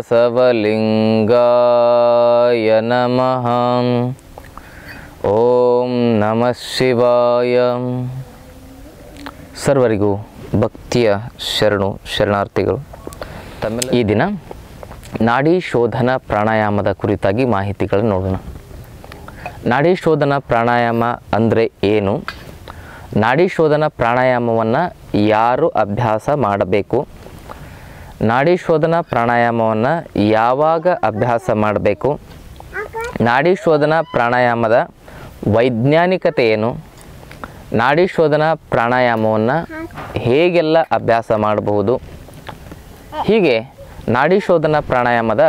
ಬಸವಲಿಂಗಾಯ ನಮಃ. ಓಂ ನಮಃ ಶಿವಾಯ. ಸರ್ವರಿಗೂ ಭಕ್ತಿಯ ಶರಣಾರ್ಥಿಗಳು. ಈ ದಿನ ನಾಡಿ ಶೋಧನ ಪ್ರಾಣಾಯಾಮದ ಕುರಿತಾಗಿ ಮಾಹಿತಿಗಳನ್ನು ನೋಡೋಣ. ನಾಡಿ ಶೋಧನ ಪ್ರಾಣಾಯಾಮ ಅಂದರೆ ಏನು? ನಾಡಿ ಶೋಧನ ಪ್ರಾಣಾಯಾಮವನ್ನು ಯಾರು ಅಭ್ಯಾಸ ಮಾಡಬೇಕು? ನಾಡಿ ಶೋಧನ ಪ್ರಾಣಾಯಾಮವನ್ನು ಯಾವಾಗ ಅಭ್ಯಾಸ ಮಾಡಬೇಕು? ನಾಡಿ ಶೋಧನ ಪ್ರಾಣಾಯಾಮದ ವೈಜ್ಞಾನಿಕತೆ ಏನು? ನಾಡಿ ಶೋಧನ ಪ್ರಾಣಾಯಾಮವನ್ನು ಹೇಗೆಲ್ಲ ಅಭ್ಯಾಸ ಮಾಡಬಹುದು? ಹೀಗೆ ನಾಡಿ ಶೋಧನ ಪ್ರಾಣಾಯಾಮದ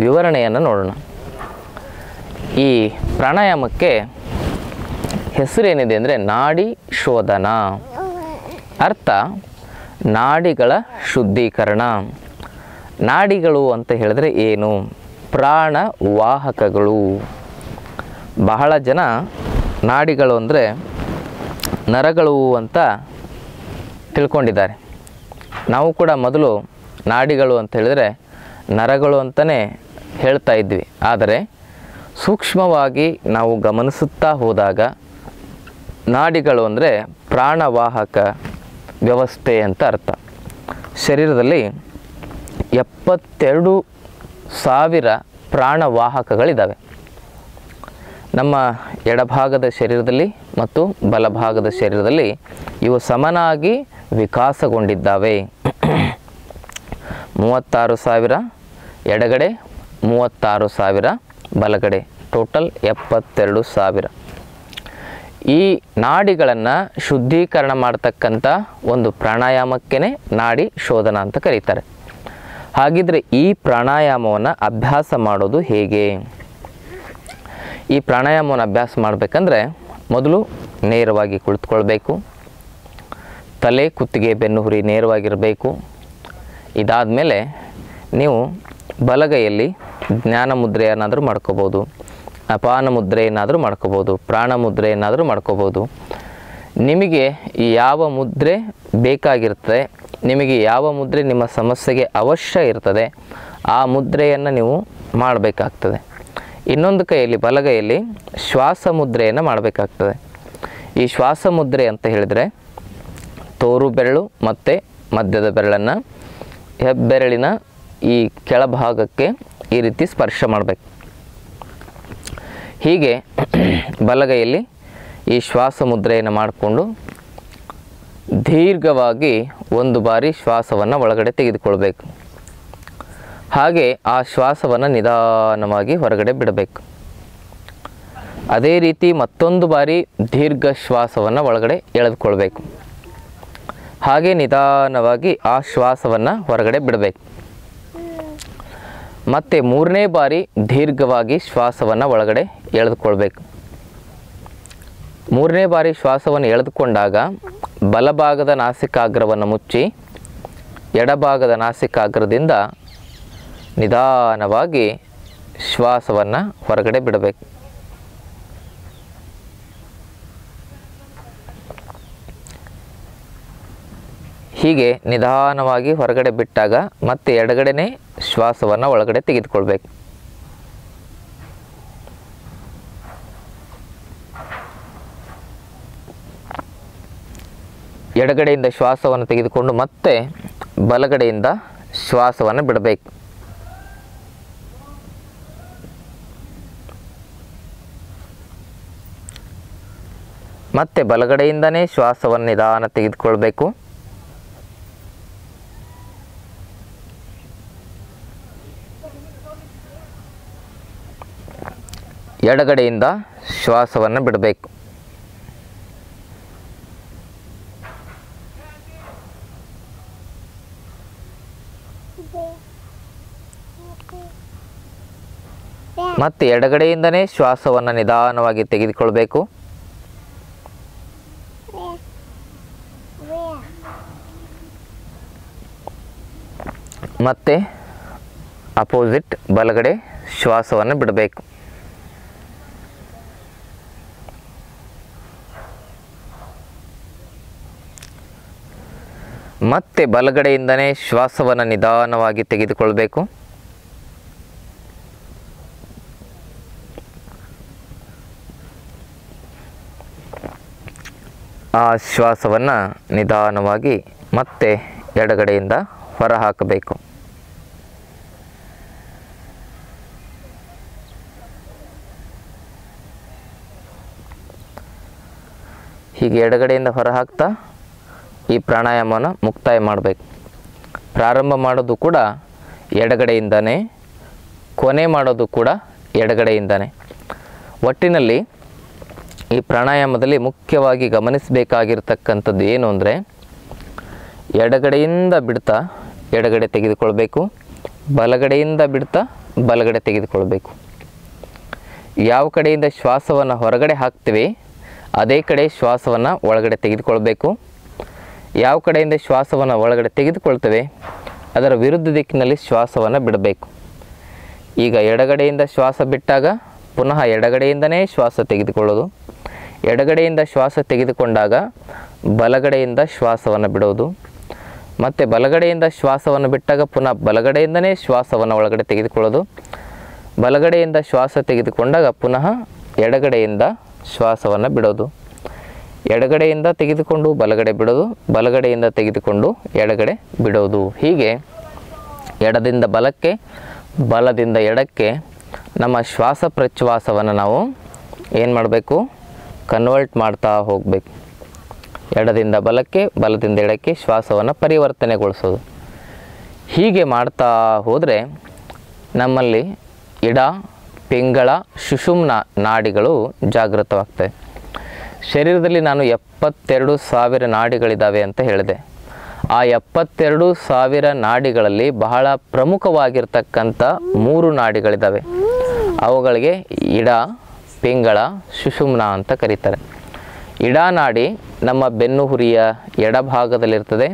ವಿವರಣೆಯನ್ನು ನೋಡೋಣ. ಈ ಪ್ರಾಣಾಯಾಮಕ್ಕೆ ಹೆಸರೇನಿದೆ ಅಂದರೆ ನಾಡಿ ಶೋಧನ. ಅರ್ಥ ನಾಡಿಗಳ ಶುದ್ಧೀಕರಣ. ನಾಡಿಗಳು ಅಂತ ಹೇಳಿದ್ರೆ ಏನು? ಪ್ರಾಣವಾಹಕಗಳು. ಬಹಳ ಜನ ನಾಡಿಗಳು ಅಂದರೆ ನರಗಳು ಅಂತ ತಿಳ್ಕೊಂಡಿದ್ದಾರೆ. ನಾವು ಕೂಡ ಮೊದಲು ನಾಡಿಗಳು ಅಂತ ಹೇಳಿದರೆ ನರಗಳು ಅಂತಲೇ ಹೇಳ್ತಾ ಇದ್ವಿ. ಆದರೆ ಸೂಕ್ಷ್ಮವಾಗಿ ನಾವು ಗಮನಿಸುತ್ತಾ ಹೋದಾಗ ನಾಡಿಗಳು ಅಂದರೆ ಪ್ರಾಣವಾಹಕ ವ್ಯವಸ್ಥೆ ಅಂತ ಅರ್ಥ. ಶರೀರದಲ್ಲಿ 72,000 ಪ್ರಾಣವಾಹಕಗಳಿದ್ದಾವೆ. ನಮ್ಮ ಎಡಭಾಗದ ಶರೀರದಲ್ಲಿ ಮತ್ತು ಬಲಭಾಗದ ಶರೀರದಲ್ಲಿ ಇವು ಸಮನಾಗಿ ವಿಕಾಸಗೊಂಡಿದ್ದಾವೆ. 36,000 ಎಡಗಡೆ, 36,000 ಬಲಗಡೆ, ಟೋಟಲ್ 72,000. ಈ ನಾಡಿಗಳನ್ನು ಶುದ್ಧೀಕರಣ ಮಾಡ್ತಕ್ಕಂಥ ಒಂದು ಪ್ರಾಣಾಯಾಮಕ್ಕೇ ನಾಡಿ ಶೋಧನ ಅಂತ ಕರೀತಾರೆ. ಹಾಗಿದ್ರೆ ಈ ಪ್ರಾಣಾಯಾಮವನ್ನು ಅಭ್ಯಾಸ ಮಾಡೋದು ಹೇಗೆ? ಈ ಪ್ರಾಣಾಯಾಮವನ್ನು ಅಭ್ಯಾಸ ಮಾಡಬೇಕಂದ್ರೆ ಮೊದಲು ನೇರವಾಗಿ ಕುಳಿತುಕೊಳ್ಬೇಕು. ತಲೆ, ಕುತ್ತಿಗೆ, ಬೆನ್ನುಹುರಿ ನೇರವಾಗಿರಬೇಕು. ಇದಾದ ಮೇಲೆ ನೀವು ಬಲಗೈಯಲ್ಲಿ ಜ್ಞಾನ ಮುದ್ರೆ ಏನಾದರೂ ಮಾಡ್ಕೋಬೋದು, ಅಪಾನ ಮುದ್ರೆ ಏನಾದರೂ ಮಾಡ್ಕೋಬೋದು, ಪ್ರಾಣ ಮುದ್ರೆ ಏನಾದರೂ ಮಾಡ್ಕೋಬೋದು. ನಿಮಗೆ ಯಾವ ಮುದ್ರೆ ಬೇಕಾಗಿರ್ತದೆ, ನಿಮಗೆ ಯಾವ ಮುದ್ರೆ ನಿಮ್ಮ ಸಮಸ್ಯೆಗೆ ಅವಶ್ಯ ಇರ್ತದೆ, ಆ ಮುದ್ರೆಯನ್ನು ನೀವು ಮಾಡಬೇಕಾಗ್ತದೆ. ಇನ್ನೊಂದು ಕೈಯಲ್ಲಿ, ಬಲಗೈಯಲ್ಲಿ ಶ್ವಾಸ ಮುದ್ರೆಯನ್ನು ಮಾಡಬೇಕಾಗ್ತದೆ. ಈ ಶ್ವಾಸ ಮುದ್ರೆ ಅಂತ ಹೇಳಿದರೆ ತೋರು ಬೆರಳು ಮತ್ತು ಮಧ್ಯದ ಬೆರಳನ್ನು ಹೆಬ್ಬೆರಳಿನ ಈ ಕೆಳಭಾಗಕ್ಕೆ ಈ ರೀತಿ ಸ್ಪರ್ಶ ಮಾಡಬೇಕು. ಹೀಗೆ ಬಲಗೈಯಲ್ಲಿ ಈ ಶ್ವಾಸ ಮುದ್ರೆಯನ್ನು ಮಾಡಿಕೊಂಡು ದೀರ್ಘವಾಗಿ ಒಂದು ಬಾರಿ ಶ್ವಾಸವನ್ನು ಒಳಗಡೆ ತೆಗೆದುಕೊಳ್ಬೇಕು. ಹಾಗೆ ಆ ಶ್ವಾಸವನ್ನು ನಿಧಾನವಾಗಿ ಹೊರಗಡೆ ಬಿಡಬೇಕು. ಅದೇ ರೀತಿ ಮತ್ತೊಂದು ಬಾರಿ ದೀರ್ಘ ಶ್ವಾಸವನ್ನು ಒಳಗಡೆ ಎಳೆದುಕೊಳ್ಬೇಕು. ಹಾಗೆ ನಿಧಾನವಾಗಿ ಆ ಶ್ವಾಸವನ್ನು ಹೊರಗಡೆ ಬಿಡಬೇಕು. ಮತ್ತು ಮೂರನೇ ಬಾರಿ ದೀರ್ಘವಾಗಿ ಶ್ವಾಸವನ್ನು ಒಳಗಡೆ ಎಳೆದುಕೊಳ್ಬೇಕು. ಮೂರನೇ ಬಾರಿ ಶ್ವಾಸವನ್ನು ಎಳೆದುಕೊಂಡಾಗ ಬಲಭಾಗದ ನಾಸಿಕಾಗ್ರವನ್ನು ಮುಚ್ಚಿ ಎಡಭಾಗದ ನಾಸಿಕಾಗ್ರದಿಂದ ನಿಧಾನವಾಗಿ ಶ್ವಾಸವನ್ನು ಹೊರಗಡೆ ಬಿಡಬೇಕು. ಹೀಗೆ ನಿಧಾನವಾಗಿ ಹೊರಗಡೆ ಬಿಟ್ಟಾಗ ಮತ್ತೆ ಎಡಗಡೆನೇ ಶ್ವಾಸವನ್ನು ಒಳಗಡೆ ತೆಗೆದುಕೊಳ್ಬೇಕು. ಎಡಗಡೆಯಿಂದ ಶ್ವಾಸವನ್ನು ತೆಗೆದುಕೊಂಡು ಮತ್ತೆ ಬಲಗಡೆಯಿಂದ ಶ್ವಾಸವನ್ನು ಬಿಡಬೇಕು. ಮತ್ತೆ ಬಲಗಡೆಯಿಂದನೇ ಶ್ವಾಸವನ್ನು ನಿಧಾನ ತೆಗೆದುಕೊಳ್ಬೇಕು. ಎಡಗಡೆಯಿಂದ ಶ್ವಾಸವನ್ನು ಬಿಡಬೇಕು. ಮತ್ತೆ ಎಡಗಡೆಯಿಂದನೇ ಶ್ವಾಸವನ್ನು ನಿಧಾನವಾಗಿ ತೆಗೆದುಕೊಳ್ಬೇಕು. ಮತ್ತೆ ಅಪೋಸಿಟ್ ಬಲಗಡೆ ಶ್ವಾಸವನ್ನು ಬಿಡಬೇಕು. ಮತ್ತೆ ಬಲಗಡೆಯಿಂದನೇ ಶ್ವಾಸವನ್ನು ನಿಧಾನವಾಗಿ ತೆಗೆದುಕೊಳ್ಬೇಕು. ಆ ಶ್ವಾಸವನ್ನು ನಿಧಾನವಾಗಿ ಮತ್ತೆ ಎಡಗಡೆಯಿಂದ ಹೊರಹಾಕಬೇಕು. ಹೀಗೆ ಎಡಗಡೆಯಿಂದ ಹೊರಹಾಕ್ತಾ ಈ ಪ್ರಾಣಾಯಾಮವನ್ನು ಮುಕ್ತಾಯ ಮಾಡಬೇಕು. ಪ್ರಾರಂಭ ಮಾಡೋದು ಕೂಡ ಎಡಗಡೆಯಿಂದನೇ, ಕೊನೆ ಮಾಡೋದು ಕೂಡ ಎಡಗಡೆಯಿಂದನೇ. ಒಟ್ಟಿನಲ್ಲಿ ಈ ಪ್ರಾಣಾಯಾಮದಲ್ಲಿ ಮುಖ್ಯವಾಗಿ ಗಮನಿಸಬೇಕಾಗಿರ್ತಕ್ಕಂಥದ್ದು ಏನು ಅಂದರೆ, ಎಡಗಡೆಯಿಂದ ಬಿಡ್ತಾ ಎಡಗಡೆ ತೆಗೆದುಕೊಳ್ಬೇಕು, ಬಲಗಡೆಯಿಂದ ಬಿಡ್ತಾ ಬಲಗಡೆ ತೆಗೆದುಕೊಳ್ಬೇಕು. ಯಾವ ಕಡೆಯಿಂದ ಶ್ವಾಸವನ್ನು ಹೊರಗಡೆ ಹಾಕ್ತೀವಿ ಅದೇ ಕಡೆ ಶ್ವಾಸವನ್ನು ಒಳಗಡೆ ತೆಗೆದುಕೊಳ್ಬೇಕು. ಯಾವ ಕಡೆಯಿಂದ ಶ್ವಾಸವನ್ನು ಒಳಗಡೆ ತೆಗೆದುಕೊಳ್ತೇವೆ ಅದರ ವಿರುದ್ಧ ದಿಕ್ಕಿನಲ್ಲಿ ಶ್ವಾಸವನ್ನು ಬಿಡಬೇಕು. ಈಗ ಎಡಗಡೆಯಿಂದ ಶ್ವಾಸ ಬಿಟ್ಟಾಗ ಪುನಃ ಎಡಗಡೆಯಿಂದನೇ ಶ್ವಾಸ ತೆಗೆದುಕೊಳ್ಳೋದು, ಎಡಗಡೆಯಿಂದ ಶ್ವಾಸ ತೆಗೆದುಕೊಂಡಾಗ ಬಲಗಡೆಯಿಂದ ಶ್ವಾಸವನ್ನು ಬಿಡೋದು, ಮತ್ತು ಬಲಗಡೆಯಿಂದ ಶ್ವಾಸವನ್ನು ಬಿಟ್ಟಾಗ ಪುನಃ ಬಲಗಡೆಯಿಂದನೇ ಶ್ವಾಸವನ್ನು ಒಳಗಡೆ ತೆಗೆದುಕೊಳ್ಳೋದು, ಬಲಗಡೆಯಿಂದ ಶ್ವಾಸ ತೆಗೆದುಕೊಂಡಾಗ ಪುನಃ ಎಡಗಡೆಯಿಂದ ಶ್ವಾಸವನ್ನು ಬಿಡೋದು, ಎಡಗಡೆಯಿಂದ ತೆಗೆದುಕೊಂಡು ಬಲಗಡೆ ಬಿಡೋದು, ಬಲಗಡೆಯಿಂದ ತೆಗೆದುಕೊಂಡು ಎಡಗಡೆ ಬಿಡೋದು. ಹೀಗೆ ಎಡದಿಂದ ಬಲಕ್ಕೆ, ಬಲದಿಂದ ಎಡಕ್ಕೆ ನಮ್ಮ ಶ್ವಾಸ ಪ್ರಶ್ವಾಸವನ್ನು ನಾವು ಏನು ಮಾಡಬೇಕು, ಕನ್ವರ್ಟ್ ಮಾಡ್ತಾ ಹೋಗಬೇಕು. ಎಡದಿಂದ ಬಲಕ್ಕೆ, ಬಲದಿಂದ ಎಡಕ್ಕೆ ಶ್ವಾಸವನ್ನು ಪರಿವರ್ತನೆಗೊಳಿಸೋದು. ಹೀಗೆ ಮಾಡ್ತಾ ಹೋದರೆ ನಮ್ಮಲ್ಲಿ ಇಡ, ಪಿಂಗಳ, ಸುಷುಮ್ನ ನಾಡಿಗಳು ಜಾಗೃತವಾಗ್ತವೆ. ಶರೀರದಲ್ಲಿ ನಾನು 72,000 ನಾಡಿಗಳಿದ್ದಾವೆ ಅಂತ ಹೇಳಿದೆ. ಆ 72,000 ನಾಡಿಗಳಲ್ಲಿ ಬಹಳ ಪ್ರಮುಖವಾಗಿರ್ತಕ್ಕಂಥ 3 ನಾಡಿಗಳಿದ್ದಾವೆ. ಅವುಗಳಿಗೆ ಇಡ, ಪಿಂಗಳ, ಸುಷುಮ್ನ ಅಂತ ಕರೀತಾರೆ. ಇಡ ನಾಡಿ ನಮ್ಮ ಬೆನ್ನು ಹುರಿಯ ಎಡಭಾಗದಲ್ಲಿರ್ತದೆ,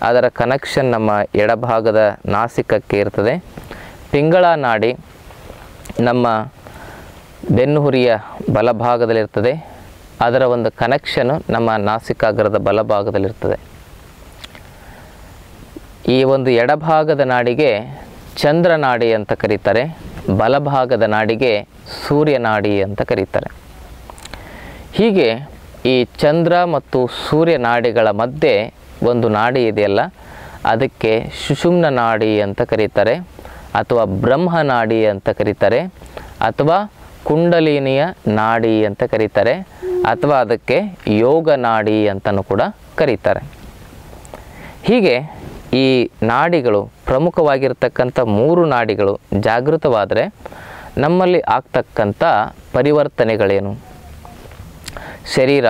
ಅದರ ಕನೆಕ್ಷನ್ ನಮ್ಮ ಎಡಭಾಗದ ನಾಸಿಕಕ್ಕೆ ಇರ್ತದೆ. ಪಿಂಗಳ ನಾಡಿ ನಮ್ಮ ಬೆನ್ನು ಹುರಿಯ ಬಲಭಾಗದಲ್ಲಿರ್ತದೆ, ಅದರ ಒಂದು ಕನೆಕ್ಷನು ನಮ್ಮ ನಾಸಿಕಾಗ್ರದ ಬಲಭಾಗದಲ್ಲಿರ್ತದೆ. ಈ ಒಂದು ಎಡಭಾಗದ ನಾಡಿಗೆ ಚಂದ್ರನಾಡಿ ಅಂತ ಕರೀತಾರೆ, ಬಲಭಾಗದ ನಾಡಿಗೆ ಸೂರ್ಯನಾಡಿ ಅಂತ ಕರೀತಾರೆ. ಹೀಗೆ ಈ ಚಂದ್ರ ಮತ್ತು ಸೂರ್ಯ ನಾಡಿಗಳ ಮಧ್ಯೆ ಒಂದು ನಾಡಿ ಇದೆಯಲ್ಲ, ಅದಕ್ಕೆ ಸುಷುಮ್ನ ನಾಡಿ ಅಂತ ಕರೀತಾರೆ, ಅಥವಾ ಬ್ರಹ್ಮನಾಡಿ ಅಂತ ಕರೀತಾರೆ, ಅಥವಾ ಕುಂಡಲಿನಿಯ ನಾಡಿ ಅಂತ ಕರೀತಾರೆ, ಅಥವಾ ಅದಕ್ಕೆ ಯೋಗ ನಾಡಿ ಅಂತಲೂ ಕೂಡ ಕರೀತಾರೆ. ಹೀಗೆ ಈ ನಾಡಿಗಳು ಪ್ರಮುಖವಾಗಿರ್ತಕ್ಕಂಥ 3 ನಾಡಿಗಳು ಜಾಗೃತವಾದರೆ ನಮ್ಮಲ್ಲಿ ಆಗ್ತಕ್ಕಂಥ ಪರಿವರ್ತನೆಗಳೇನು? ಶರೀರ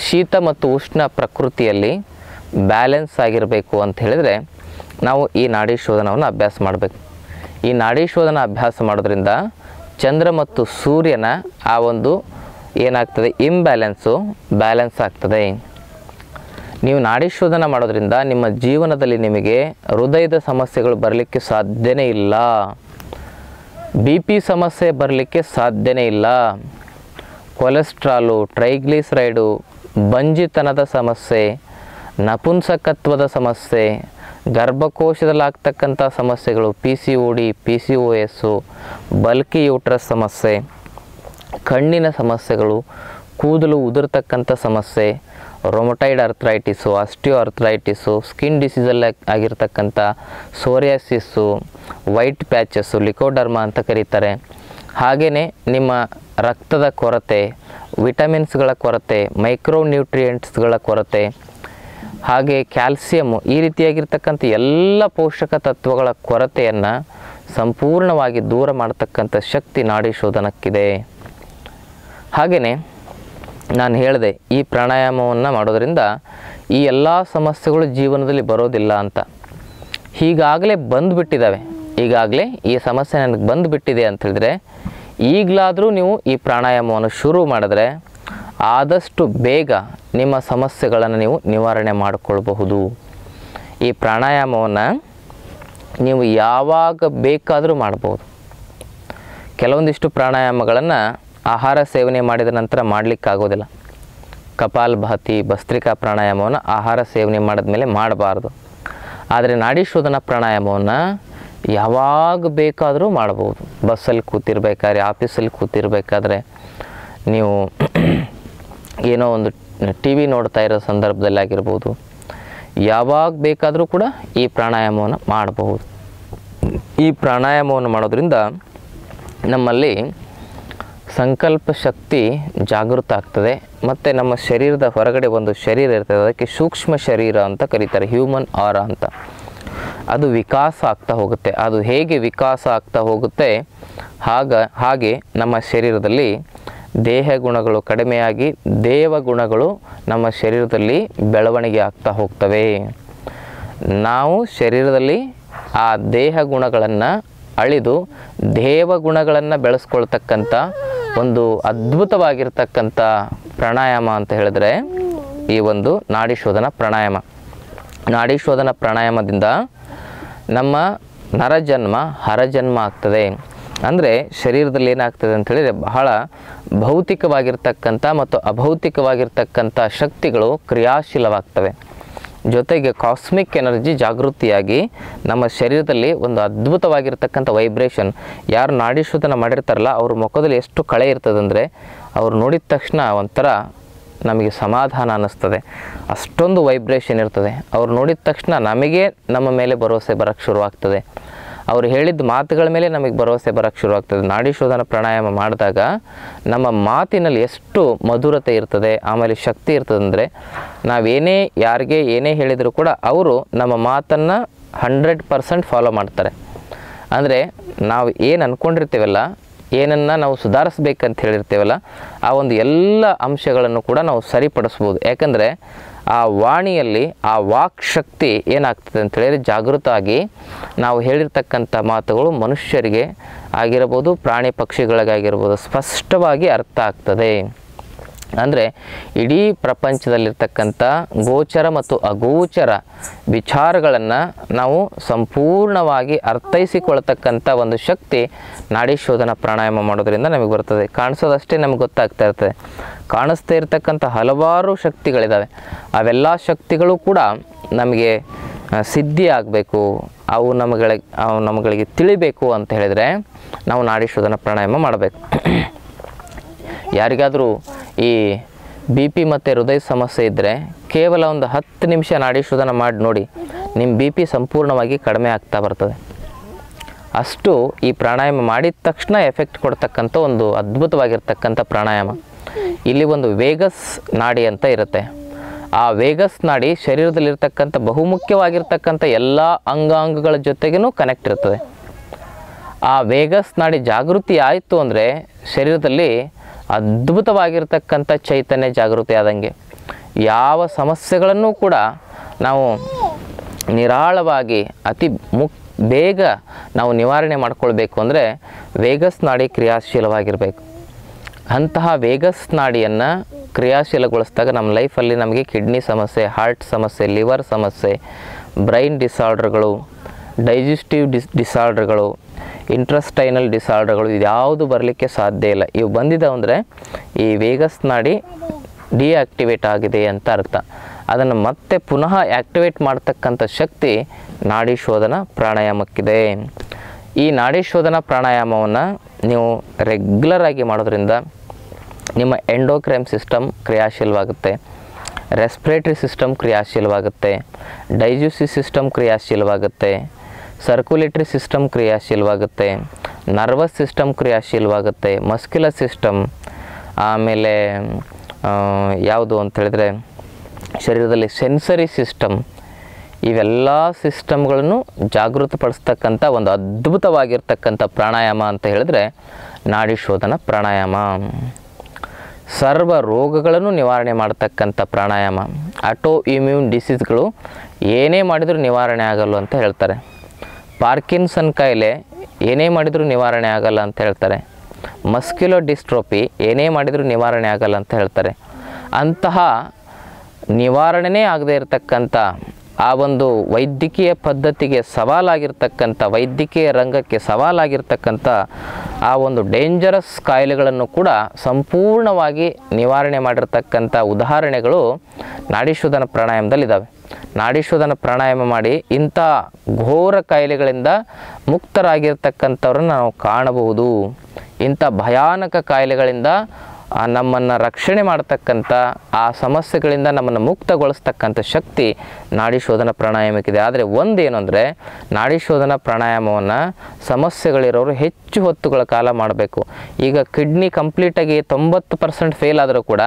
ಶೀತ ಮತ್ತು ಉಷ್ಣ ಪ್ರಕೃತಿಯಲ್ಲಿ ಬ್ಯಾಲೆನ್ಸ್ ಆಗಿರಬೇಕು ಅಂತ ಹೇಳಿದರೆ ನಾವು ಈ ನಾಡಿ ಶೋಧನವನ್ನು ಅಭ್ಯಾಸ ಮಾಡಬೇಕು. ಈ ನಾಡಿ ಶೋಧನ ಅಭ್ಯಾಸ ಮಾಡೋದ್ರಿಂದ ಚಂದ್ರ ಮತ್ತು ಸೂರ್ಯನ ಆ ಒಂದು ಏನಾಗ್ತದೆ, ಇಂಬ್ಯಾಲೆನ್ಸು ಬ್ಯಾಲೆನ್ಸ್ ಆಗ್ತದೆ. ನೀವು ನಾಡಿ ಶೋಧನ ಮಾಡೋದ್ರಿಂದ ನಿಮ್ಮ ಜೀವನದಲ್ಲಿ ನಿಮಗೆ ಹೃದಯದ ಸಮಸ್ಯೆಗಳು ಬರಲಿಕ್ಕೆ ಸಾಧ್ಯನೇ ಇಲ್ಲ, BP ಸಮಸ್ಯೆ ಬರಲಿಕ್ಕೆ ಸಾಧ್ಯನೇ ಇಲ್ಲ, ಕೊಲೆಸ್ಟ್ರಾಲು, ಟ್ರೈಗ್ಲಿಸರೈಡು, ಬಂಜಿತನದ ಸಮಸ್ಯೆ, ನಪುಂಸಕತ್ವದ ಸಮಸ್ಯೆ, ಗರ್ಭಕೋಶದಲ್ಲಾಗ್ತಕ್ಕಂಥ ಸಮಸ್ಯೆಗಳು, PCOD, PCOS, ಬಲ್ಕಿ ಯೂಟ್ರಸ್ ಸಮಸ್ಯೆ, ಕಣ್ಣಿನ ಸಮಸ್ಯೆಗಳು, ಕೂದಲು ಉದುರ್ತಕ್ಕಂಥ ಸಮಸ್ಯೆ, ರೊಮಟೈಡ್ ಅರ್ಥರೈಟಿಸು, ಆಸ್ಟಿಯೋ ಅರ್ಥರೈಟಿಸು, ಸ್ಕಿನ್ ಡಿಸೀಸಲ್ಲಿ ಆಗಿರ್ತಕ್ಕಂಥ ಸೋರಿಯಾಸಿಸ್ಸು, ವೈಟ್ ಪ್ಯಾಚಸ್ಸು, ಲಿಕೋಡರ್ಮಾ ಅಂತ ಕರೀತಾರೆ. ಹಾಗೆಯೇ ನಿಮ್ಮ ರಕ್ತದ ಕೊರತೆ, ವಿಟಮಿನ್ಸ್ಗಳ ಕೊರತೆ, ಮೈಕ್ರೋನ್ಯೂಟ್ರಿಯೆಂಟ್ಸ್ಗಳ ಕೊರತೆ, ಹಾಗೆ ಕ್ಯಾಲ್ಸಿಯಮ್ಮು, ಈ ರೀತಿಯಾಗಿರ್ತಕ್ಕಂಥ ಎಲ್ಲ ಪೋಷಕ ತತ್ವಗಳ ಕೊರತೆಯನ್ನು ಸಂಪೂರ್ಣವಾಗಿ ದೂರ ಮಾಡತಕ್ಕಂಥ ಶಕ್ತಿ ನಾಡಿ ಶೋಧನಕ್ಕಿದೆ. ಹಾಗೆಯೇ ನಾನು ಹೇಳಿದೆ, ಈ ಪ್ರಾಣಾಯಾಮವನ್ನು ಮಾಡೋದರಿಂದ ಈ ಎಲ್ಲ ಸಮಸ್ಯೆಗಳು ಜೀವನದಲ್ಲಿ ಬರೋದಿಲ್ಲ ಅಂತ. ಈಗಾಗಲೇ ಬಂದುಬಿಟ್ಟಿದ್ದಾವೆ, ಈಗಾಗಲೇ ಈ ಸಮಸ್ಯೆ ನನಗೆ ಬಂದುಬಿಟ್ಟಿದೆ ಅಂತ ಹೇಳಿದ್ರೆ ಈಗಲಾದರೂ ನೀವು ಈ ಪ್ರಾಣಾಯಾಮವನ್ನು ಶುರು ಮಾಡಿದ್ರೆ ಆದಷ್ಟು ಬೇಗ ನಿಮ್ಮ ಸಮಸ್ಯೆಗಳನ್ನು ನೀವು ನಿವಾರಣೆ ಮಾಡಿಕೊಳ್ಬಹುದು. ಈ ಪ್ರಾಣಾಯಾಮವನ್ನು ನೀವು ಯಾವಾಗ ಬೇಕಾದರೂ ಮಾಡ್ಬೋದು. ಕೆಲವೊಂದಿಷ್ಟು ಪ್ರಾಣಾಯಾಮಗಳನ್ನು ಆಹಾರ ಸೇವನೆ ಮಾಡಿದ ನಂತರ ಮಾಡಲಿಕ್ಕಾಗೋದಿಲ್ಲ. ಕಪಾಲಭಾತಿ, ಭಸ್ತ್ರಿಕಾ ಪ್ರಾಣಾಯಾಮವನ್ನು ಆಹಾರ ಸೇವನೆ ಮಾಡಿದ ಮೇಲೆ ಮಾಡಬಾರ್ದು. ಆದರೆ ನಾಡಿ ಶೋಧನ ಪ್ರಾಣಾಯಾಮವನ್ನು ಯಾವಾಗ ಬೇಕಾದರೂ ಮಾಡ್ಬೋದು. ಬಸ್ಸಲ್ಲಿ ಕೂತಿರ್ಬೇಕಾದ್ರೆ, ಆಫೀಸಲ್ಲಿ ಕೂತಿರ್ಬೇಕಾದ್ರೆ, ನೀವು ಏನೋ ಒಂದು ಟಿ ವಿ ನೋಡ್ತಾ ಇರೋ ಸಂದರ್ಭದಲ್ಲಿ ಆಗಿರ್ಬೋದು, ಯಾವಾಗ ಬೇಕಾದರೂ ಕೂಡ ಈ ಪ್ರಾಣಾಯಾಮವನ್ನು ಮಾಡಬಹುದು. ಈ ಪ್ರಾಣಾಯಾಮವನ್ನು ಮಾಡೋದ್ರಿಂದ ನಮ್ಮಲ್ಲಿ ಸಂಕಲ್ಪ ಶಕ್ತಿ ಜಾಗೃತ ಆಗ್ತದೆ. ಮತ್ತು ನಮ್ಮ ಶರೀರದ ಹೊರಗಡೆ ಒಂದು ಶರೀರ ಇರ್ತದೆ, ಅದಕ್ಕೆ ಸೂಕ್ಷ್ಮ ಶರೀರ ಅಂತ ಕರೀತಾರೆ, ಹ್ಯೂಮನ್ ಆರಾ ಅಂತ. ಅದು ವಿಕಾಸ ಆಗ್ತಾ ಹೋಗುತ್ತೆ. ಅದು ಹೇಗೆ ವಿಕಾಸ ಆಗ್ತಾ ಹೋಗುತ್ತೆ ಹಾಗೆ ನಮ್ಮ ಶರೀರದಲ್ಲಿ ದೇಹ ಗುಣಗಳು ಕಡಿಮೆಯಾಗಿ ದೇವಗುಣಗಳು ನಮ್ಮ ಶರೀರದಲ್ಲಿ ಬೆಳವಣಿಗೆ ಆಗ್ತಾ ಹೋಗ್ತವೆ. ನಾವು ಶರೀರದಲ್ಲಿ ಆ ದೇಹ ಗುಣಗಳನ್ನು ಅಳಿದು ದೇವಗುಣಗಳನ್ನು ಬೆಳೆಸ್ಕೊಳ್ತಕ್ಕಂಥ ಒಂದು ಅದ್ಭುತವಾಗಿರ್ತಕ್ಕಂಥ ಪ್ರಾಣಾಯಾಮ ಅಂತ ಹೇಳಿದ್ರೆ ಈ ಒಂದು ನಾಡಿಶೋಧನ ಪ್ರಾಣಾಯಾಮ. ನಾಡಿಶೋಧನ ಪ್ರಾಣಾಯಾಮದಿಂದ ನಮ್ಮ ನರಜನ್ಮ ಹರಜನ್ಮ ಆಗ್ತದೆ. ಅಂದರೆ ಶರೀರದಲ್ಲಿ ಏನಾಗ್ತದೆ ಅಂತ ಹೇಳಿದರೆ ಬಹಳ ಭೌತಿಕವಾಗಿರ್ತಕ್ಕಂಥ ಮತ್ತು ಅಭೌತಿಕವಾಗಿರ್ತಕ್ಕಂಥ ಶಕ್ತಿಗಳು ಕ್ರಿಯಾಶೀಲವಾಗ್ತವೆ. ಜೊತೆಗೆ ಕಾಸ್ಮಿಕ್ ಎನರ್ಜಿ ಜಾಗೃತಿಯಾಗಿ ನಮ್ಮ ಶರೀರದಲ್ಲಿ ಒಂದು ಅದ್ಭುತವಾಗಿರ್ತಕ್ಕಂಥ ವೈಬ್ರೇಷನ್. ಯಾರು ನಾಡಿಶೋಧನ ಮಾಡಿರ್ತಾರಲ್ಲ ಅವ್ರ ಮುಖದಲ್ಲಿ ಎಷ್ಟು ಕಳೆ ಇರ್ತದಂದರೆ ಅವ್ರು ನೋಡಿದ ತಕ್ಷಣ ಒಂಥರ ನಮಗೆ ಸಮಾಧಾನ ಅನ್ನಿಸ್ತದೆ. ಅಷ್ಟೊಂದು ವೈಬ್ರೇಷನ್ ಇರ್ತದೆ. ಅವ್ರು ನೋಡಿದ ತಕ್ಷಣ ನಮಗೆ ನಮ್ಮ ಮೇಲೆ ಭರವಸೆ ಬರೋಕ್ಕೆ ಶುರುವಾಗ್ತದೆ. ಅವ್ರು ಹೇಳಿದ ಮಾತುಗಳ ಮೇಲೆ ನಮಗೆ ಭರವಸೆ ಬರೋಕ್ಕೆ ಶುರುವಾಗ್ತದೆ. ನಾಡಿಶೋಧನ ಪ್ರಾಣಾಯಾಮ ಮಾಡಿದಾಗ ನಮ್ಮ ಮಾತಿನಲ್ಲಿ ಎಷ್ಟು ಮಧುರತೆ ಇರ್ತದೆ, ಆಮೇಲೆ ಶಕ್ತಿ ಇರ್ತದೆ ಅಂದರೆ ನಾವೇನೇ ಯಾರಿಗೆ ಏನೇ ಹೇಳಿದರೂ ಕೂಡ ಅವರು ನಮ್ಮ ಮಾತನ್ನು 100% ಫಾಲೋ ಮಾಡ್ತಾರೆ. ಅಂದರೆ ನಾವು ಏನು ಅಂದ್ಕೊಂಡಿರ್ತೀವಲ್ಲ, ಏನನ್ನು ನಾವು ಸುಧಾರಿಸ್ಬೇಕಂತ ಹೇಳಿರ್ತೀವಲ್ಲ, ಆ ಒಂದು ಎಲ್ಲ ಅಂಶಗಳನ್ನು ಕೂಡ ನಾವು ಸರಿಪಡಿಸ್ಬೋದು. ಯಾಕಂದರೆ ಆ ವಾಣಿಯಲ್ಲಿ ಆ ವಾಕ್ ಶಕ್ತಿ ಏನಾಗ್ತದೆ ಅಂತ ಹೇಳಿದರೆ ಜಾಗೃತ ಆಗಿ ನಾವು ಹೇಳಿರ್ತಕ್ಕಂಥ ಮಾತುಗಳು ಮನುಷ್ಯರಿಗೆ ಆಗಿರ್ಬೋದು, ಪ್ರಾಣಿ ಪಕ್ಷಿಗಳಿಗಾಗಿರ್ಬೋದು ಸ್ಪಷ್ಟವಾಗಿ ಅರ್ಥ ಆಗ್ತದೆ. ಅಂದರೆ ಇಡೀ ಪ್ರಪಂಚದಲ್ಲಿರ್ತಕ್ಕಂಥ ಗೋಚರ ಮತ್ತು ಅಗೋಚರ ವಿಚಾರಗಳನ್ನು ನಾವು ಸಂಪೂರ್ಣವಾಗಿ ಅರ್ಥೈಸಿಕೊಳ್ತಕ್ಕಂಥ ಒಂದು ಶಕ್ತಿ ನಾಡಿಶೋಧನ ಪ್ರಾಣಾಯಾಮ ಮಾಡೋದ್ರಿಂದ ನಮಗೆ ಬರ್ತದೆ. ಕಾಣಿಸೋದಷ್ಟೇ ನಮಗೆ ಗೊತ್ತಾಗ್ತಾ ಇರ್ತದೆ. ಕಾಣಿಸ್ತಾ ಇರ್ತಕ್ಕಂಥ ಹಲವಾರು ಶಕ್ತಿಗಳಿದ್ದಾವೆ. ಅವೆಲ್ಲ ಶಕ್ತಿಗಳು ಕೂಡ ನಮಗೆ ಸಿದ್ಧಿ ಆಗಬೇಕು, ಅವು ನಮ್ಮಗಳಿಗೆ ತಿಳಿಬೇಕು ಅಂತ ಹೇಳಿದರೆ ನಾವು ನಾಡಿಶೋಧನ ಪ್ರಾಣಾಯಾಮ ಮಾಡಬೇಕು. ಯಾರಿಗಾದರೂ ಈ BP ಮತ್ತು ಹೃದಯ ಸಮಸ್ಯೆ ಇದ್ದರೆ ಕೇವಲ ಒಂದು 10 ನಿಮಿಷ ನಾಡಿಶೋಧನ ಮಾಡಿ ನೋಡಿ, ನಿಮ್ಮ BP ಸಂಪೂರ್ಣವಾಗಿ ಕಡಿಮೆ ಆಗ್ತಾ ಬರ್ತದೆ. ಅಷ್ಟು ಈ ಪ್ರಾಣಾಯಾಮ ಮಾಡಿದ ತಕ್ಷಣ ಎಫೆಕ್ಟ್ ಕೊಡ್ತಕ್ಕಂಥ ಒಂದು ಅದ್ಭುತವಾಗಿರ್ತಕ್ಕಂಥ ಪ್ರಾಣಾಯಾಮ. ಇಲ್ಲಿ ಒಂದು ವೇಗಸ್ ನಾಡಿ ಅಂತ ಇರುತ್ತೆ. ಆ ವೇಗಸ್ ನಾಡಿ ಶರೀರದಲ್ಲಿರ್ತಕ್ಕಂಥ ಬಹುಮುಖ್ಯವಾಗಿರ್ತಕ್ಕಂಥ ಎಲ್ಲ ಅಂಗಾಂಗಗಳ ಜೊತೆಗೂ ಕನೆಕ್ಟ್ ಇರ್ತದೆ. ಆ ವೇಗಸ್ ನಾಡಿ ಜಾಗೃತಿ ಆಯಿತು ಅಂದರೆ ಶರೀರದಲ್ಲಿ ಅದ್ಭುತವಾಗಿರ್ತಕ್ಕಂಥ ಚೈತನ್ಯ ಜಾಗೃತಿ ಆದಂಗೆ ಯಾವ ಸಮಸ್ಯೆಗಳನ್ನು ಕೂಡ ನಾವು ನಿರಾಳವಾಗಿ ಬೇಗ ನಾವು ನಿವಾರಣೆ ಮಾಡ್ಕೊಳ್ಬೇಕು ಅಂದರೆ ವೇಗಸ್ ನಾಡಿ ಕ್ರಿಯಾಶೀಲವಾಗಿರಬೇಕು. ಅಂತಹ ವೇಗಸ್ ನಾಡಿಯನ್ನು ಕ್ರಿಯಾಶೀಲಗೊಳಿಸಿದಾಗ ನಮ್ಮ ಲೈಫಲ್ಲಿ ನಮಗೆ ಕಿಡ್ನಿ ಸಮಸ್ಯೆ, ಹಾರ್ಟ್ ಸಮಸ್ಯೆ, ಲಿವರ್ ಸಮಸ್ಯೆ, ಬ್ರೈನ್ ಡಿಸಾರ್ಡರ್ಗಳು, ಡೈಜೆಸ್ಟಿವ್ ಡಿಸಾರ್ಡರ್ಗಳು, ಇಂಟ್ರೆಸ್ಟೈನಲ್ ಡಿಸಾರ್ಡರ್ಗಳು ಇದ್ಯಾವುದು ಬರಲಿಕ್ಕೆ ಸಾಧ್ಯ ಇಲ್ಲ. ಇವು ಬಂದಿದ್ದಾವೆ ಅಂದರೆ ಈ ವೇಗಸ್ ನಾಡಿ ಡಿಆಕ್ಟಿವೇಟ್ ಆಗಿದೆ ಅಂತ ಅರ್ಥ. ಅದನ್ನು ಮತ್ತೆ ಪುನಃ ಆ್ಯಕ್ಟಿವೇಟ್ ಮಾಡ್ತಕ್ಕಂಥ ಶಕ್ತಿ ನಾಡಿಶೋಧನ ಪ್ರಾಣಾಯಾಮಕ್ಕಿದೆ. ಈ ನಾಡಿಶೋಧನ ಪ್ರಾಣಾಯಾಮವನ್ನು ನೀವು ರೆಗ್ಯುಲರಾಗಿ ಮಾಡೋದ್ರಿಂದ ನಿಮ್ಮ ಎಂಡೋಕ್ರೈನ್ ಸಿಸ್ಟಮ್ ಕ್ರಿಯಾಶೀಲವಾಗುತ್ತೆ, ರೆಸ್ಪಿರೇಟರಿ ಸಿಸ್ಟಮ್ ಕ್ರಿಯಾಶೀಲವಾಗುತ್ತೆ, ಡೈಜೆಸ್ಟಿವ್ ಸಿಸ್ಟಮ್ ಕ್ರಿಯಾಶೀಲವಾಗುತ್ತೆ, ಸರ್ಕ್ಯುಲೇಟರಿ ಸಿಸ್ಟಮ್ ಕ್ರಿಯಾಶೀಲವಾಗುತ್ತೆ, ನರ್ವಸ್ ಸಿಸ್ಟಮ್ ಕ್ರಿಯಾಶೀಲವಾಗುತ್ತೆ, ಮಸ್ಕ್ಯುಲರ್ ಸಿಸ್ಟಮ್, ಆಮೇಲೆ ಯಾವುದು ಅಂತ ಹೇಳಿದ್ರೆ ಶರೀರದಲ್ಲಿ ಸೆನ್ಸರಿ ಸಿಸ್ಟಮ್, ಇವೆಲ್ಲ ಸಿಸ್ಟಮ್ಗಳನ್ನು ಜಾಗೃತಪಡಿಸ್ತಕ್ಕಂಥ ಒಂದು ಅದ್ಭುತವಾಗಿರ್ತಕ್ಕಂಥ ಪ್ರಾಣಾಯಾಮ ಅಂತ ಹೇಳಿದ್ರೆ ನಾಡಿಶೋಧನ ಪ್ರಾಣಾಯಾಮ. ಸರ್ವ ರೋಗಗಳನ್ನು ನಿವಾರಣೆ ಮಾಡ್ತಕ್ಕಂಥ ಪ್ರಾಣಾಯಾಮ. ಆಟೋ ಇಮ್ಯೂನ್ ಡಿಸೀಸ್ಗಳು ಏನೇ ಮಾಡಿದರೂ ನಿವಾರಣೆ ಆಗಲ್ಲ ಅಂತ ಹೇಳ್ತಾರೆ. ಪಾರ್ಕಿನ್ಸನ್ ಕಾಯಿಲೆ ಏನೇ ಮಾಡಿದರೂ ನಿವಾರಣೆ ಆಗಲ್ಲ ಅಂತ ಹೇಳ್ತಾರೆ. ಮಸ್ಕ್ಯುಲರ್ ಡಿಸ್ಟ್ರೋಫಿ ಏನೇ ಮಾಡಿದರೂ ನಿವಾರಣೆ ಆಗಲ್ಲ ಅಂತ ಹೇಳ್ತಾರೆ. ಅಂತಹ ನಿವಾರಣೆನೇ ಆಗದೇ ಇರತಕ್ಕಂಥ ಆ ಒಂದು ವೈದ್ಯಕೀಯ ಪದ್ಧತಿಗೆ ಸವಾಲಾಗಿರ್ತಕ್ಕಂಥ, ವೈದ್ಯಕೀಯ ರಂಗಕ್ಕೆ ಸವಾಲಾಗಿರ್ತಕ್ಕಂಥ ಆ ಒಂದು ಡೇಂಜರಸ್ ಕಾಯಿಲೆಗಳನ್ನು ಕೂಡ ಸಂಪೂರ್ಣವಾಗಿ ನಿವಾರಣೆ ಮಾಡಿರ್ತಕ್ಕಂಥ ಉದಾಹರಣೆಗಳು ನಾಡಿಶೋಧನ ಪ್ರಾಣಾಯಾಮದಲ್ಲಿದ್ದಾವೆ. ನಾಡಿಶೋಧನ ಪ್ರಾಣಾಯಾಮ ಮಾಡಿ ಇಂಥ ಘೋರ ಕಾಯಿಲೆಗಳಿಂದ ಮುಕ್ತರಾಗಿರ್ತಕ್ಕಂಥವ್ರನ್ನ ನಾವು ಕಾಣಬಹುದು. ಇಂಥ ಭಯಾನಕ ಕಾಯಿಲೆಗಳಿಂದ ನಮ್ಮನ್ನು ರಕ್ಷಣೆ ಮಾಡ್ತಕ್ಕಂಥ ಆ ಸಮಸ್ಯೆಗಳಿಂದ ನಮ್ಮನ್ನು ಮುಕ್ತಗೊಳಿಸ್ತಕ್ಕಂಥ ಶಕ್ತಿ ನಾಡಿ ಶೋಧನ ಪ್ರಾಣಾಯಾಮಕ್ಕಿದೆ. ಆದರೆ ಒಂದೇನು ಅಂದರೆ ನಾಡಿ ಶೋಧನ ಪ್ರಾಣಾಯಾಮವನ್ನು ಸಮಸ್ಯೆಗಳಿರೋರು ಹೆಚ್ಚು ಹೊತ್ತುಗಳ ಕಾಲ ಮಾಡಬೇಕು. ಈಗ ಕಿಡ್ನಿ ಕಂಪ್ಲೀಟಾಗಿ 90% ಫೇಲ್ ಆದರೂ ಕೂಡ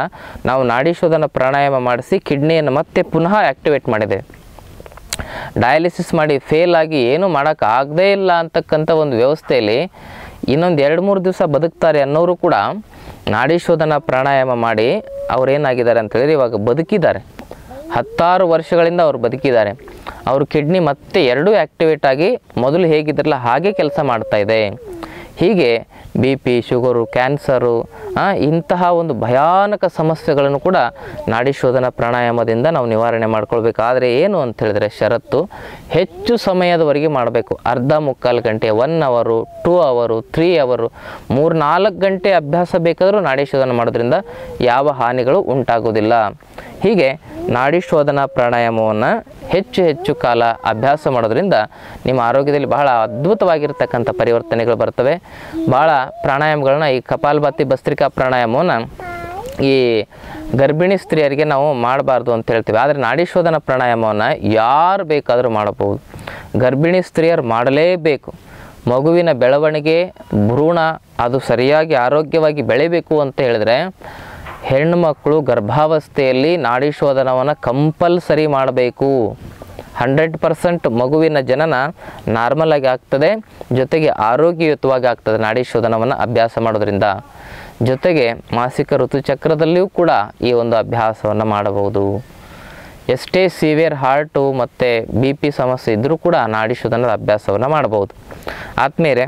ನಾವು ನಾಡಿ ಶೋಧನ ಪ್ರಾಣಾಯಾಮ ಮಾಡಿಸಿ ಕಿಡ್ನಿಯನ್ನು ಮತ್ತೆ ಪುನಃ ಆ್ಯಕ್ಟಿವೇಟ್ ಮಾಡಿದೆ. ಡಯಾಲಿಸಿಸ್ ಮಾಡಿ ಫೇಲ್ ಆಗಿ ಏನೂ ಮಾಡೋಕ್ಕಾಗದೇ ಇಲ್ಲ ಅಂತಕ್ಕಂಥ ಒಂದು ವ್ಯವಸ್ಥೆಯಲ್ಲಿ ಇನ್ನೊಂದು 2-3 ದಿವಸ ಬದುಕ್ತಾರೆ ಅನ್ನೋರು ಕೂಡ ನಾಡಿ ಶೋಧನ ಪ್ರಾಣಾಯಾಮ ಮಾಡಿ ಅವರೇನಾಗಿದ್ದಾರೆ ಅಂತೇಳಿದ್ರೆ ಇವಾಗ ಬದುಕಿದ್ದಾರೆ. 16 ವರ್ಷಗಳಿಂದ ಅವರು ಬದುಕಿದ್ದಾರೆ. ಅವ್ರ ಕಿಡ್ನಿ ಮತ್ತೆ ಎರಡೂ ಆ್ಯಕ್ಟಿವೇಟ್ ಆಗಿ ಮೊದಲು ಹೇಗಿದ್ರಲ್ಲ ಹಾಗೆ ಕೆಲಸ ಮಾಡ್ತಾಯಿದೆ. ಹೀಗೆ BP, ಶುಗರು, ಕ್ಯಾನ್ಸರು ಇಂತಹ ಒಂದು ಭಯಾನಕ ಸಮಸ್ಯೆಗಳನ್ನು ಕೂಡ ನಾಡಿ ಶೋಧನ ಪ್ರಾಣಾಯಾಮದಿಂದ ನಾವು ನಿವಾರಣೆ ಮಾಡ್ಕೊಳ್ಬೇಕಾದ್ರೆ ಏನು ಅಂತ ಹೇಳಿದ್ರೆ ಷರತ್ತು ಹೆಚ್ಚು ಸಮಯದವರೆಗೆ ಮಾಡಬೇಕು. ಅರ್ಧ ಮುಕ್ಕಾಲು ಗಂಟೆ, 1 ಅವರು, 2 ಅವರು, 3 ಅವರು, 3-4 ಗಂಟೆ ಅಭ್ಯಾಸ ಬೇಕಾದರೂ ನಾಡಿ ಶೋಧನ ಮಾಡೋದ್ರಿಂದ ಯಾವ ಹಾನಿಗಳು ಉಂಟಾಗೋದಿಲ್ಲ. ಹೀಗೆ ನಾಡಿ ಶೋಧನ ಪ್ರಾಣಾಯಾಮವನ್ನು ಹೆಚ್ಚು ಕಾಲ ಅಭ್ಯಾಸ ಮಾಡೋದ್ರಿಂದ ನಿಮ್ಮ ಆರೋಗ್ಯದಲ್ಲಿ ಬಹಳ ಅದ್ಭುತವಾಗಿರ್ತಕ್ಕಂಥ ಪರಿವರ್ತನೆಗಳು ಬರ್ತವೆ. ಭಾಳ ಪ್ರಾಣಾಯಾಮಗಳನ್ನ ಈ ಕಪಾಲಭಾತಿ ಭಸ್ತ್ರಿಕಾ ಪ್ರಾಣಾಯಾಮವನ್ನು ಈ ಗರ್ಭಿಣಿ ಸ್ತ್ರೀಯರಿಗೆ ನಾವು ಮಾಡಬಾರ್ದು ಅಂತ ಹೇಳ್ತೀವಿ. ಆದರೆ ನಾಡಿ ಶೋಧನ ಪ್ರಾಣಾಯಾಮವನ್ನು ಯಾರು ಬೇಕಾದರೂ ಮಾಡಬಹುದು. ಗರ್ಭಿಣಿ ಸ್ತ್ರೀಯರು ಮಾಡಲೇಬೇಕು. ಮಗುವಿನ ಬೆಳವಣಿಗೆ ಭ್ರೂಣ ಅದು ಸರಿಯಾಗಿ ಆರೋಗ್ಯವಾಗಿ ಬೆಳಿಬೇಕು ಅಂತ ಹೇಳಿದ್ರೆ ಹೆಣ್ಣುಮಕ್ಕಳು ಗರ್ಭಾವಸ್ಥೆಯಲ್ಲಿ ನಾಡಿ ಶೋಧನವನ್ನು ಕಂಪಲ್ಸರಿ ಮಾಡಬೇಕು. 100% ಮಗುವಿನ ಜನನ ನಾರ್ಮಲ್ ಆಗಿ ಆಗ್ತದೆ, ಜೊತೆಗೆ ಆರೋಗ್ಯಯುತವಾಗಿ ಆಗ್ತದೆ ನಾಡಿ ಶೋಧನವನ್ನು ಅಭ್ಯಾಸ ಮಾಡೋದ್ರಿಂದ. ಜೊತೆಗೆ ಮಾಸಿಕ ಋತುಚಕ್ರದಲ್ಲಿಯೂ ಕೂಡ ಈ ಒಂದು ಅಭ್ಯಾಸವನ್ನು ಮಾಡಬಹುದು. ಎಷ್ಟೇ ಸಿವಿಯರ್ ಹಾರ್ಟು ಮತ್ತು BP ಸಮಸ್ಯೆ ಇದ್ದರೂ ಕೂಡ ನಾಡಿ ಶೋಧನದ ಅಭ್ಯಾಸವನ್ನು ಮಾಡಬಹುದು. ಆದಮೇಲೆ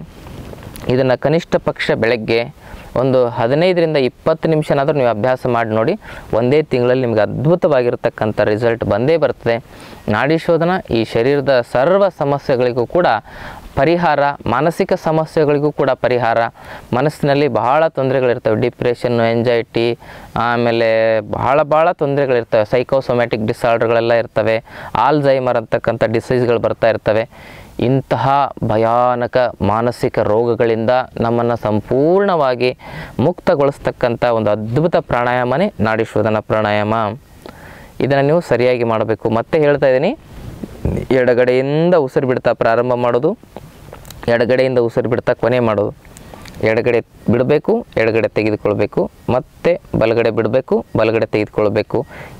ಇದನ್ನು ಕನಿಷ್ಠ ಪಕ್ಷ ಬೆಳಗ್ಗೆ ಒಂದು 15-20 ನಿಮಿಷನಾದರೂ ನೀವು ಅಭ್ಯಾಸ ಮಾಡಿ ನೋಡಿ. ಒಂದೇ ತಿಂಗಳಲ್ಲಿ ನಿಮಗೆ ಅದ್ಭುತವಾಗಿರ್ತಕ್ಕಂಥ ರಿಸಲ್ಟ್ ಬಂದೇ ಬರ್ತದೆ. ನಾಡಿ ಶೋಧನ ಈ ಶರೀರದ ಸರ್ವ ಸಮಸ್ಯೆಗಳಿಗೂ ಕೂಡ ಪರಿಹಾರ, ಮಾನಸಿಕ ಸಮಸ್ಯೆಗಳಿಗೂ ಕೂಡ ಪರಿಹಾರ. ಮನಸ್ಸಿನಲ್ಲಿ ಬಹಳ ತೊಂದರೆಗಳಿರ್ತವೆ, ಡಿಪ್ರೆಷನ್ನು, ಎಂಜೈಟಿ, ಆಮೇಲೆ ಬಹಳ ತೊಂದರೆಗಳಿರ್ತವೆ, ಸೈಕೋಸೊಮ್ಯಾಟಿಕ್ ಡಿಸಾರ್ಡರ್ಗಳೆಲ್ಲ ಇರ್ತವೆ, ಆಲ್ಝೈಮರ್ ಅಂತಕ್ಕಂಥ ಡಿಸೀಸ್ಗಳು ಬರ್ತಾ ಇರ್ತವೆ. ಇಂತಹ ಭಯಾನಕ ಮಾನಸಿಕ ರೋಗಗಳಿಂದ ನಮ್ಮನ್ನು ಸಂಪೂರ್ಣವಾಗಿ ಮುಕ್ತಗೊಳಿಸ್ತಕ್ಕಂಥ ಒಂದು ಅದ್ಭುತ ಪ್ರಾಣಾಯಾಮನೇ ನಾಡಿ ಶೋಧನ ಪ್ರಾಣಾಯಾಮ. ಇದನ್ನು ನೀವು ಸರಿಯಾಗಿ ಮಾಡಬೇಕು. ಮತ್ತೆ ಹೇಳ್ತಾ ಇದ್ದೀನಿ, ಎಡಗಡೆಯಿಂದ ಉಸಿರು ಬಿಡ್ತಾ ಪ್ರಾರಂಭ ಮಾಡೋದು, ಎಡಗಡೆಯಿಂದ ಉಸಿರು ಬಿಡ್ತಾ ಕೊನೆ ಮಾಡೋದು. ಎಡಗಡೆ ಬಿಡಬೇಕು, ಎಡಗಡೆ ತೆಗೆದುಕೊಳ್ಬೇಕು, ಮತ್ತೆ ಬಲಗಡೆ ಬಿಡಬೇಕು, ಬಲಗಡೆ ತೆಗೆದುಕೊಳ್ಬೇಕು.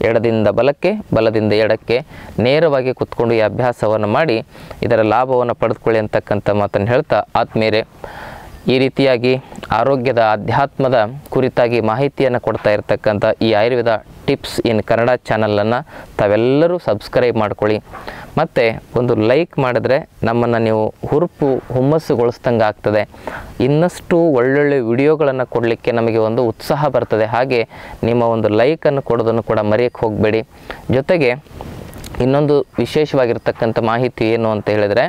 ಎಡದಿಂದ ಬಲಕ್ಕೆ, ಬಲದಿಂದ ಎಡಕ್ಕೆ ನೇರವಾಗಿ ಕೂತ್ಕೊಂಡು ಈ ಅಭ್ಯಾಸವನ್ನು ಮಾಡಿ ಇದರ ಲಾಭವನ್ನು ಪಡೆದುಕೊಳ್ಳಿ ಅಂತಕ್ಕಂಥ ಮಾತನ್ನು ಹೇಳ್ತಾ, ಆದ್ಮೇಲೆ ಈ ರೀತಿಯಾಗಿ ಆರೋಗ್ಯದ ಅಧ್ಯಾತ್ಮದ ಕುರಿತಾಗಿ ಮಾಹಿತಿಯನ್ನು ಕೊಡ್ತಾ ಇರತಕ್ಕಂಥ ಈ ಆಯುರ್ವೇದ ಟಿಪ್ಸ್ ಇನ್ ಕನ್ನಡ ಚಾನಲನ್ನು ತಾವೆಲ್ಲರೂ ಸಬ್ಸ್ಕ್ರೈಬ್ ಮಾಡ್ಕೊಳ್ಳಿ. ಮತ್ತು ಒಂದು ಲೈಕ್ ಮಾಡಿದ್ರೆ ನಮ್ಮನ್ನು ನೀವು ಹುಮ್ಮಸ್ಸುಗೊಳಿಸ್ದಂಗೆ ಆಗ್ತದೆ. ಇನ್ನಷ್ಟು ಒಳ್ಳೊಳ್ಳೆ ವಿಡಿಯೋಗಳನ್ನು ಕೊಡಲಿಕ್ಕೆ ನಮಗೆ ಒಂದು ಉತ್ಸಾಹ ಬರ್ತದೆ. ಹಾಗೆ ನಿಮ್ಮ ಒಂದು ಲೈಕನ್ನು ಕೊಡೋದನ್ನು ಕೂಡ ಮರೆಯೋಕ್ಕೆ ಹೋಗಬೇಡಿ. ಜೊತೆಗೆ ಇನ್ನೊಂದು ವಿಶೇಷವಾಗಿರ್ತಕ್ಕಂಥ ಮಾಹಿತಿ ಏನು ಅಂತ ಹೇಳಿದರೆ,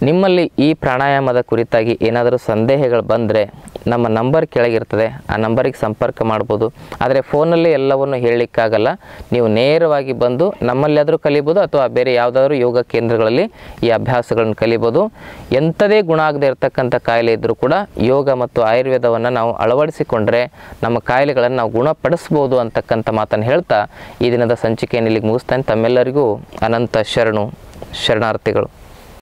ನಿಮ್ಮಲ್ಲಿ ಈ ಪ್ರಾಣಾಯಾಮದ ಕುರಿತಾಗಿ ಏನಾದರೂ ಸಂದೇಹಗಳು ಬಂದರೆ ನಮ್ಮ ನಂಬರ್ ಕೆಳಗಿರ್ತದೆ, ಆ ನಂಬರಿಗೆ ಸಂಪರ್ಕ ಮಾಡ್ಬೋದು. ಆದರೆ ಫೋನಲ್ಲಿ ಎಲ್ಲವನ್ನು ಹೇಳಲಿಕ್ಕಾಗಲ್ಲ. ನೀವು ನೇರವಾಗಿ ಬಂದು ನಮ್ಮಲ್ಲಾದರೂ ಕಲಿಬೋದು ಅಥವಾ ಬೇರೆ ಯಾವುದಾದ್ರೂ ಯೋಗ ಕೇಂದ್ರಗಳಲ್ಲಿ ಈ ಅಭ್ಯಾಸಗಳನ್ನು ಕಲಿಬೋದು. ಎಂಥದೇ ಗುಣ ಆಗದೆ ಇರತಕ್ಕಂಥ ಕಾಯಿಲೆ ಇದ್ದರೂ ಕೂಡ ಯೋಗ ಮತ್ತು ಆಯುರ್ವೇದವನ್ನು ನಾವು ಅಳವಡಿಸಿಕೊಂಡ್ರೆ ನಮ್ಮ ಕಾಯಿಲೆಗಳನ್ನು ನಾವು ಗುಣಪಡಿಸ್ಬೋದು ಅಂತಕ್ಕಂಥ ಮಾತನ್ನು ಹೇಳ್ತಾ ಈ ದಿನದ ಸಂಚಿಕೆಯನ್ನು ಇಲ್ಲಿಗೆ ಮುಗಿಸ್ತಾನೆ. ತಮ್ಮೆಲ್ಲರಿಗೂ ಅನಂತ ಶರಣಾರ್ಥಿಗಳು.